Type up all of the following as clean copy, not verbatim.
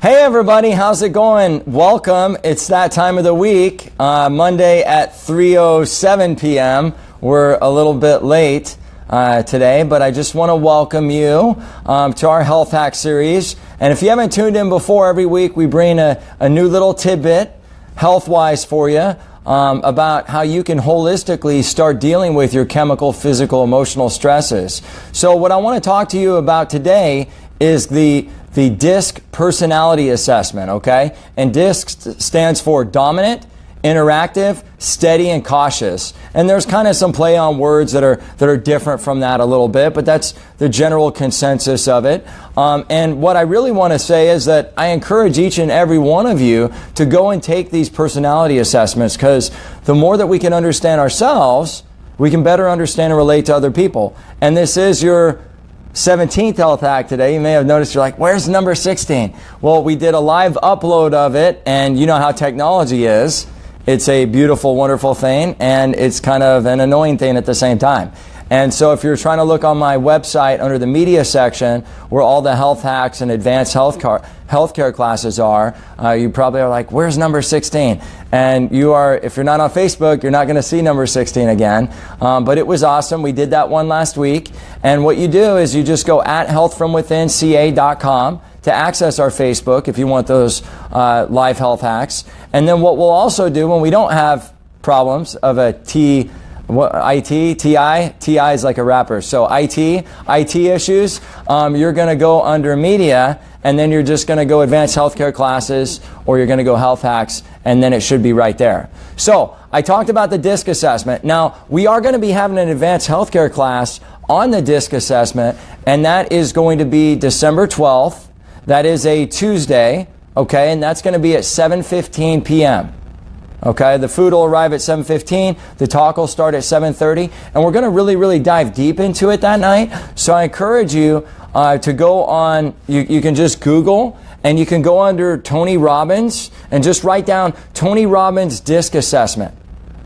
Hey everybody, how's it going? Welcome. It's that time of the week, Monday at 3:07 p.m. We're a little bit late today, but I just want to welcome you to our Health Hack series. And if you haven't tuned in before, every week we bring a new little tidbit, health-wise for you, about how you can holistically start dealing with your chemical, physical, emotional stresses. So what I want to talk to you about today is the DISC personality assessment, okay? And DISC stands for dominant, interactive, steady, and cautious. And there's kind of some play on words that are different from that a little bit, but that's the general consensus of it. And what I really want to say is that I encourage each and every one of you to go and take these personality assessments, because the more that we can understand ourselves, we can better understand and relate to other people. And this is your 17th health hack today. You may have noticed, you're like, where's number 16? Well, we did a live upload of it, and you know how technology is. It's a beautiful, wonderful thing, and it's kind of an annoying thing at the same time. And so if you're trying to look on my website under the media section where all the health hacks and advanced healthcare classes are, you probably are like, where's number 16? And if you're not on Facebook, you're not going to see number 16 again. But it was awesome. We did that one last week. And what you do is you just go at healthfromwithinca.com to access our Facebook if you want those live health hacks. And then what we'll also do when we don't have problems of a TI is like a rapper. So IT issues, you're going to go under media, and then you're just going to go advanced healthcare classes, or you're going to go health hacks, and then it should be right there. So I talked about the DISC assessment. Now, we are going to be having an advanced healthcare class on the DISC assessment, and that is going to be December 12th. That is a Tuesday, okay, and that's going to be at 7:15 p.m. Okay, the food will arrive at 7:15, the talk will start at 7:30, and we're going to really dive deep into it that night. So I encourage you to go on, you can just Google, and you can go under Tony Robbins and just write down Tony Robbins DISC assessment.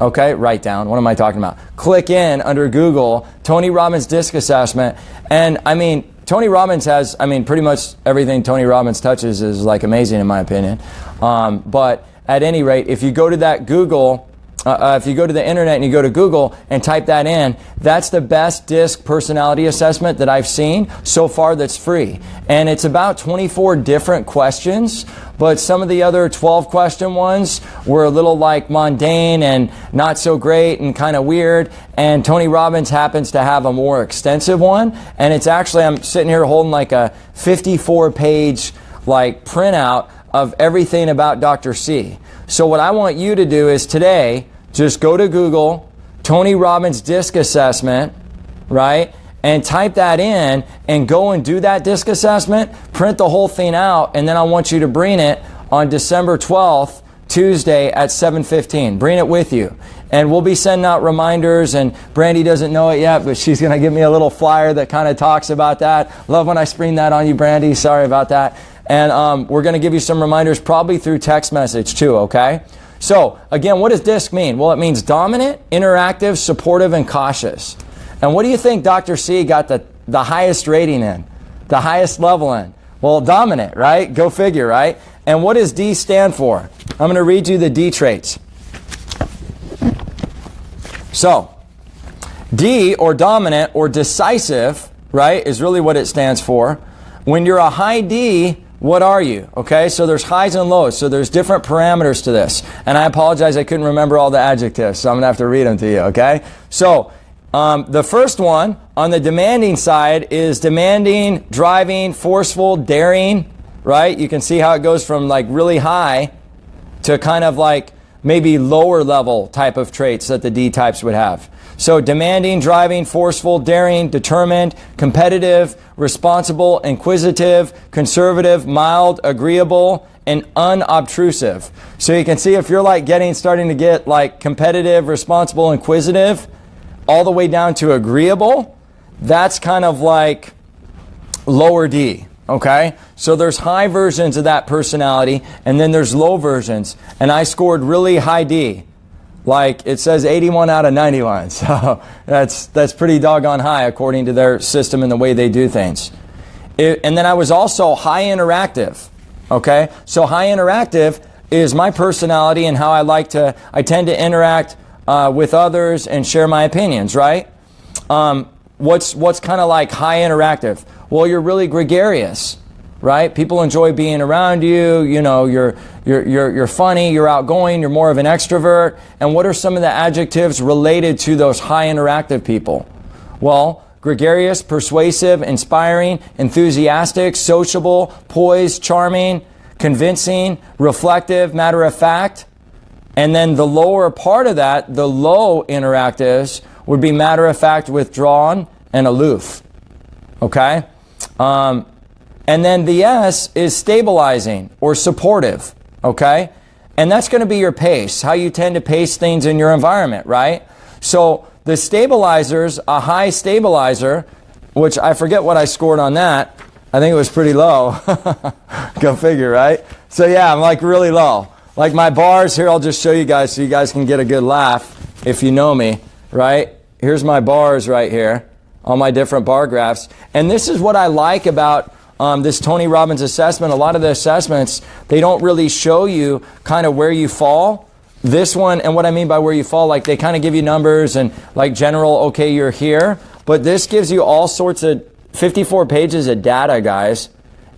Okay, write down, what am I talking about? Click in under Google, Tony Robbins DISC assessment, and I mean, Tony Robbins has, pretty much everything Tony Robbins touches is like amazing in my opinion. But at any rate, if you go to that Google, if you go to the internet and you go to Google and type that in, that's the best DISC personality assessment that I've seen so far that's free. And it's about 24 different questions, but some of the other 12 question ones were a little like mundane and not so great and kind of weird. And Tony Robbins happens to have a more extensive one. And it's actually, I'm sitting here holding like a 54-page like printout of everything about Dr. C. So what I want you to do is today, just go to Google, Tony Robbins DISC assessment, right? And type that in and go and do that DISC assessment, print the whole thing out, and then I want you to bring it on December 12th, Tuesday at 7:15. Bring it with you. And we'll be sending out reminders, and Brandy doesn't know it yet, but she's going to give me a little flyer that kind of talks about that. Love when I spring that on you, Brandy. Sorry about that. And we're going to give you some reminders probably through text message too, okay? So, again, what does DISC mean? Well, it means dominant, interactive, supportive, and cautious. And what do you think Dr. C got the highest rating in? The highest level in? Well, dominant, right? Go figure, right? And what does D stand for? I'm going to read you the D traits. So, D, or dominant, or decisive, right, is really what it stands for. When you're a high D, what are you? Okay, so there's highs and lows, so there's different parameters to this. And I apologize, I couldn't remember all the adjectives, so I'm going to have to read them to you, okay? So, the first one on the demanding side is demanding, driving, forceful, daring, right? You can see how it goes from like really high to kind of like maybe lower level type of traits that the D types would have. So demanding, driving, forceful, daring, determined, competitive, responsible, inquisitive, conservative, mild, agreeable, and unobtrusive. So you can see if you're like starting to get like competitive, responsible, inquisitive, all the way down to agreeable, that's kind of like lower D. Okay, so there's high versions of that personality, and then there's low versions. And I scored really high D. Like it says 81 out of 91. So that's pretty doggone high according to their system and the way they do things. And then I was also high interactive. Okay? So high interactive is my personality and how I tend to interact with others and share my opinions, right? What's kind of like high interactive? Well, you're really gregarious, right? People enjoy being around you. You know, you're funny, you're outgoing, you're more of an extrovert. And what are some of the adjectives related to those high interactive people? Well, gregarious, persuasive, inspiring, enthusiastic, sociable, poised, charming, convincing, reflective, matter of fact. And then the lower part of that, the low interactives, would be matter of fact, withdrawn, and aloof. Okay? And then the S is stabilizing or supportive. Okay? And that's going to be your pace, how you tend to pace things in your environment, right? So the stabilizers, a high stabilizer, which I forget what I scored on that. I think it was pretty low. Go figure, right? So yeah, I'm like really low. Like my bars here, I'll just show you guys so you guys can get a good laugh if you know me, right? Here's my bars right here, all my different bar graphs. And this is what I like about this Tony Robbins assessment. A lot of the assessments, they don't really show you kind of where you fall. This one, and what I mean by where you fall, like they kind of give you numbers and like general, okay, you're here. But this gives you all sorts of 54 pages of data, guys.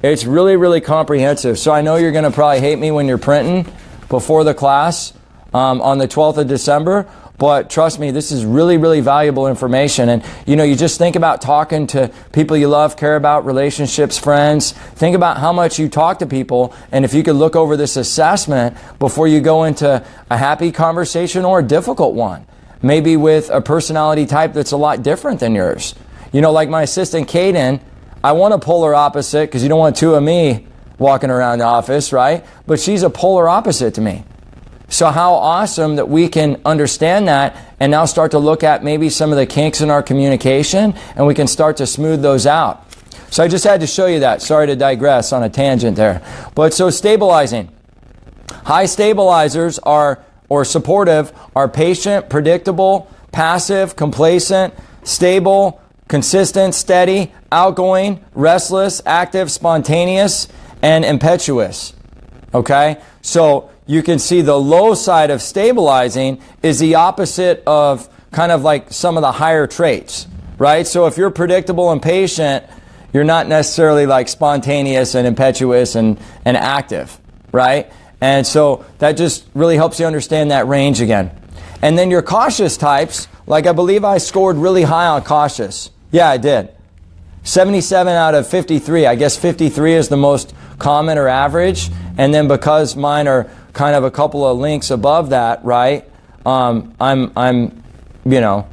It's really, really comprehensive. So I know you're going to probably hate me when you're printing before the class on the 12th of December. But trust me, this is really, really valuable information. And, you know, you just think about talking to people you love, care about, relationships, friends. Think about how much you talk to people. And if you could look over this assessment before you go into a happy conversation or a difficult one, maybe with a personality type that's a lot different than yours. You know, like my assistant, Kaden, I want a polar opposite because you don't want two of me walking around the office, right? But she's a polar opposite to me. So how awesome that we can understand that and now start to look at maybe some of the kinks in our communication and we can start to smooth those out. So I just had to show you that. Sorry to digress on a tangent there. But so stabilizing. High stabilizers are, or supportive, are patient, predictable, passive, complacent, stable, consistent, steady, outgoing, restless, active, spontaneous, and impetuous. Okay? So you can see the low side of stabilizing is the opposite of kind of like some of the higher traits, right? So if you're predictable and patient, you're not necessarily like spontaneous and impetuous and active, right? And so that just really helps you understand that range again. And then your cautious types, like I believe I scored really high on cautious. Yeah, I did. 77 out of 53. I guess 53 is the most common or average. And then because mine are kind of a couple of links above that, right? I'm you know,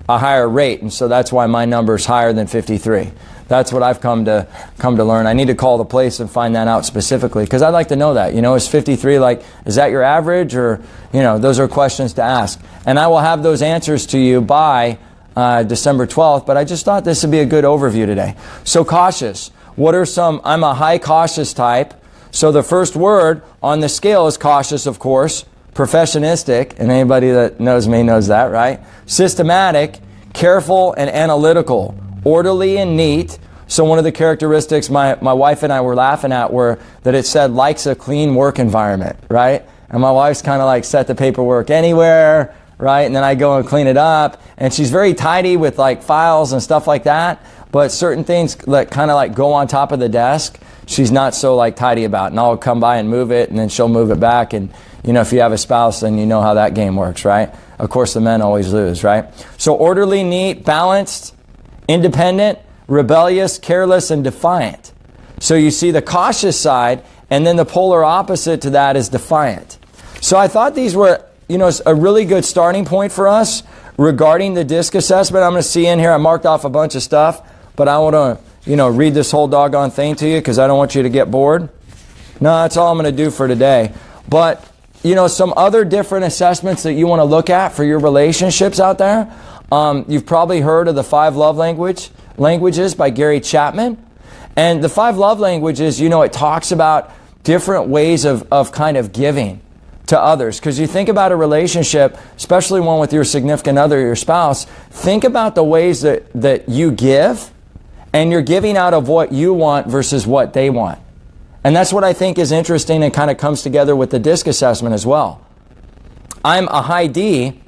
a higher rate, and so that's why my number is higher than 53. That's what I've come to learn. I need to call the place and find that out specifically because I'd like to know that. You know, is 53 like, is that your average, or you know, those are questions to ask. And I will have those answers to you by December 12th. But I just thought this would be a good overview today. So cautious. What are some? I'm a high cautious type. So the first word on the scale is cautious, of course. Professionistic, and anybody that knows me knows that, right? Systematic, careful and analytical, orderly and neat. So one of the characteristics my wife and I were laughing at were that it said likes a clean work environment, right? And my wife's kind of like set the paperwork anywhere, right? And then I go and clean it up. And she's very tidy with like files and stuff like that. But certain things that kind of like go on top of the desk, she's not so like tidy about. And I'll come by and move it, and then she'll move it back. And you know, if you have a spouse, then you know how that game works, right? Of course, the men always lose, right? So orderly, neat, balanced, independent, rebellious, careless, and defiant. So you see the cautious side, and then the polar opposite to that is defiant. So I thought these were, you know, a really good starting point for us regarding the DISC assessment. I'm going to see in here, I marked off a bunch of stuff, but I want to, you know, read this whole doggone thing to you because I don't want you to get bored. No, that's all I'm going to do for today. But, you know, some other different assessments that you want to look at for your relationships out there. You've probably heard of the 5 love languages by Gary Chapman. And the 5 love languages, you know, it talks about different ways of kind of giving to others. Because you think about a relationship, especially one with your significant other, your spouse, think about the ways that you give, and you're giving out of what you want versus what they want. And that's what I think is interesting and kind of comes together with the DISC assessment as well. I'm a high D.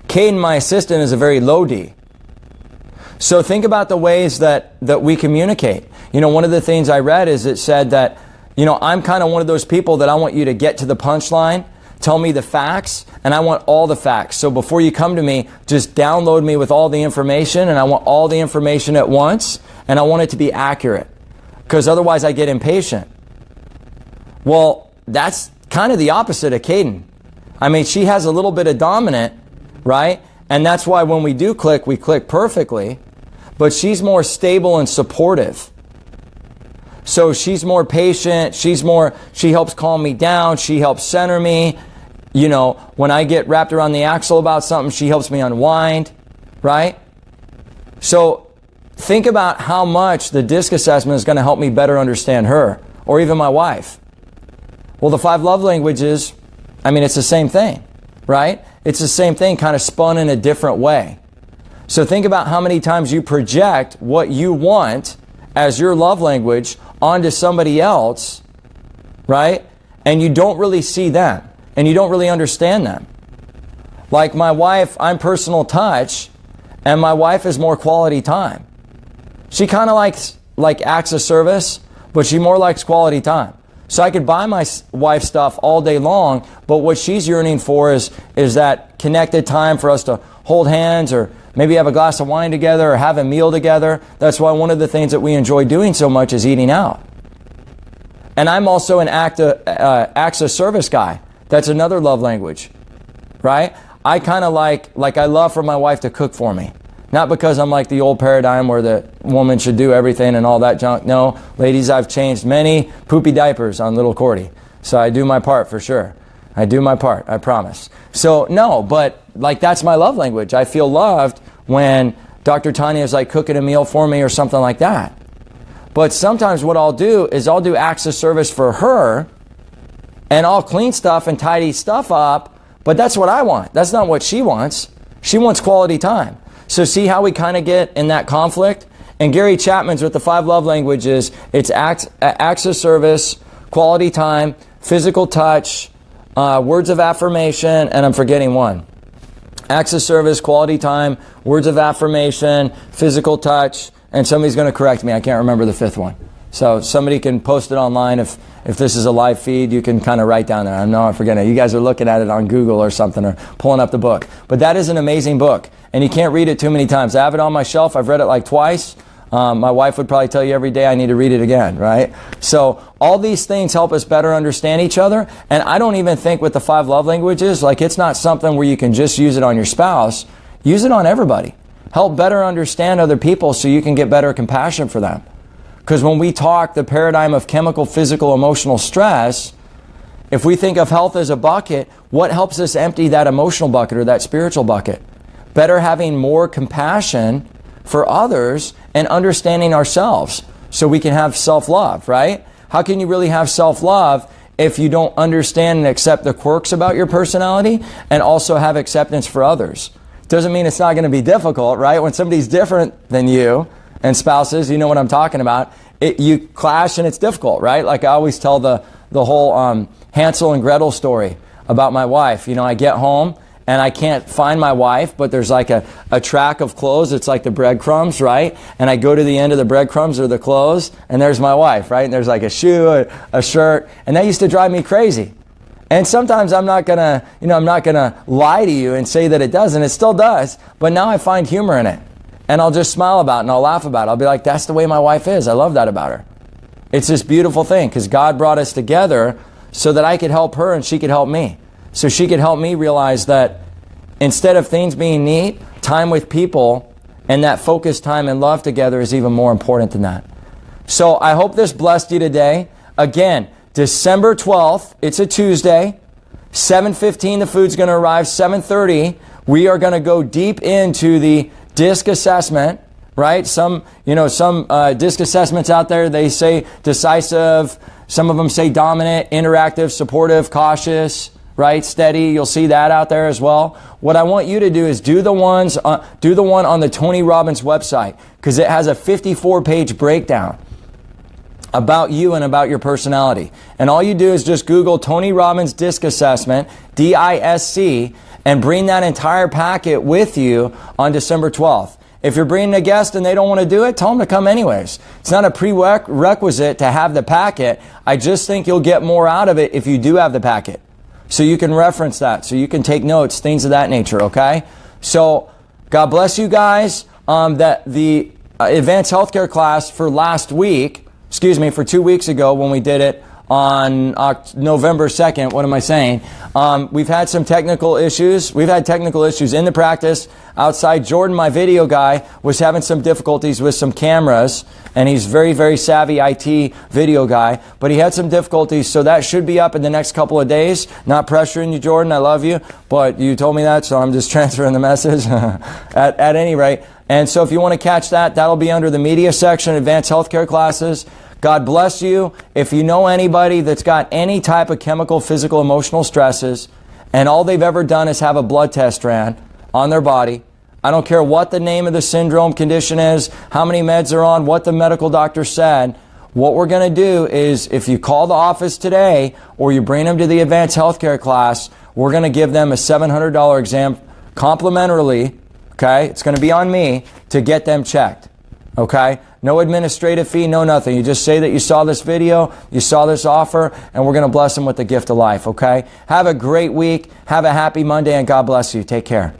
Caden, my assistant, is a very low D. So think about the ways that we communicate. You know, one of the things I read is it said that, you know, I'm kind of one of those people that I want you to get to the punchline, tell me the facts, and I want all the facts. So before you come to me, just download me with all the information, and I want all the information at once, and I want it to be accurate, because otherwise I get impatient. Well, that's kind of the opposite of Caden. I mean, she has a little bit of dominant, right? And that's why when we do click, we click perfectly. But she's more stable and supportive. So she's more patient. She helps calm me down. She helps center me. You know, when I get wrapped around the axle about something, she helps me unwind, right? So think about how much the DISC assessment is going to help me better understand her, or even my wife. Well, the 5 love languages, I mean, it's the same thing, right? It's the same thing, kind of spun in a different way. So think about how many times you project what you want as your love language onto somebody else, right? And you don't really see them, and you don't really understand them. Like my wife, I'm personal touch, and my wife is more quality time. She kind of likes acts of service, but she more likes quality time. So I could buy my wife stuff all day long, but what she's yearning for is that connected time for us to hold hands, or maybe have a glass of wine together, or have a meal together. That's why one of the things that we enjoy doing so much is eating out. And I'm also an acts of service guy. That's another love language, right? I kind of like I love for my wife to cook for me. Not because I'm like the old paradigm where the woman should do everything and all that junk. No, ladies, I've changed many poopy diapers on little Cordy. So I do my part for sure. I do my part, I promise. So no, but like that's my love language. I feel loved when Dr. Tanya is like cooking a meal for me or something like that. But sometimes what I'll do is I'll do acts of service for her, and I'll clean stuff and tidy stuff up, but that's what I want. That's not what she wants. She wants quality time. So see how we kind of get in that conflict? And Gary Chapman's with the 5 love languages, it's acts of service, quality time, physical touch, words of affirmation, and I'm forgetting one. Acts of service, quality time, words of affirmation, physical touch, and somebody's going to correct me. I can't remember the 5th one. So somebody can post it online. If this is a live feed, you can kind of write down there. I know I'm forgetting it. You guys are looking at it on Google or something, or pulling up the book. But that is an amazing book, and you can't read it too many times. I have it on my shelf. I've read it like twice. My wife would probably tell you every day I need to read it again, right? So all these things help us better understand each other. And I don't even think with the 5 love languages, like it's not something where you can just use it on your spouse. Use it on everybody. Help better understand other people so you can get better compassion for them. Because when we talk the paradigm of chemical, physical, emotional stress, if we think of health as a bucket, what helps us empty that emotional bucket or that spiritual bucket? Better having more compassion for others and understanding ourselves so we can have self-love, right? How can you really have self-love if you don't understand and accept the quirks about your personality and also have acceptance for others? Doesn't mean it's not going to be difficult, right? When somebody's different than you, and spouses, you know what I'm talking about, you clash and it's difficult, right? Like I always tell the whole Hansel and Gretel story about my wife. You know, I get home and I can't find my wife, but there's like a track of clothes. It's like the breadcrumbs, right? And I go to the end of the breadcrumbs or the clothes, and there's my wife, right? And there's like a shoe, a shirt, and that used to drive me crazy. And sometimes I'm not gonna lie to you and say that it doesn't. It still does, but now I find humor in it. And I'll just smile about it and I'll laugh about it. I'll be like, that's the way my wife is. I love that about her. It's this beautiful thing because God brought us together so that I could help her and she could help me. So she could help me realize that instead of things being neat, time with people and that focused time and love together is even more important than that. So I hope this blessed you today. Again, December 12th, it's a Tuesday. 7:15, the food's going to arrive. 7:30, we are going to go deep into the DISC assessment, right? Some DISC assessments out there, they say decisive. Some of them say dominant, interactive, supportive, cautious, right? Steady. You'll see that out there as well. What I want you to do is do the one on the Tony Robbins website because it has a 54-page breakdown about you and about your personality. And all you do is just Google Tony Robbins Disc Assessment, DISC, and bring that entire packet with you on December 12th. If you're bringing a guest and they don't want to do it, tell them to come anyways. It's not a prerequisite to have the packet. I just think you'll get more out of it if you do have the packet. So you can reference that, so you can take notes, things of that nature, okay? So God bless you guys. That the advanced healthcare class for last week, for 2 weeks ago when we did it on November 2nd, what am I saying? We've had some technical issues. We've had technical issues in the practice. Outside, Jordan, my video guy, was having some difficulties with some cameras, and he's very, very savvy IT video guy, but he had some difficulties, so that should be up in the next couple of days. Not pressuring you, Jordan, I love you, but you told me that, so I'm just transferring the message at any rate. And so if you want to catch that, that'll be under the media section, advanced healthcare classes. God bless you. If you know anybody that's got any type of chemical, physical, emotional stresses, and all they've ever done is have a blood test ran on their body, I don't care what the name of the syndrome condition is, how many meds they're on, what the medical doctor said, what we're going to do is if you call the office today or you bring them to the advanced healthcare class, we're going to give them a $700 exam complimentarily. Okay, it's going to be on me to get them checked. Okay, no administrative fee, no nothing. You just say that you saw this video, you saw this offer, and we're going to bless them with the gift of life. Okay, have a great week, have a happy Monday, and God bless you. Take care.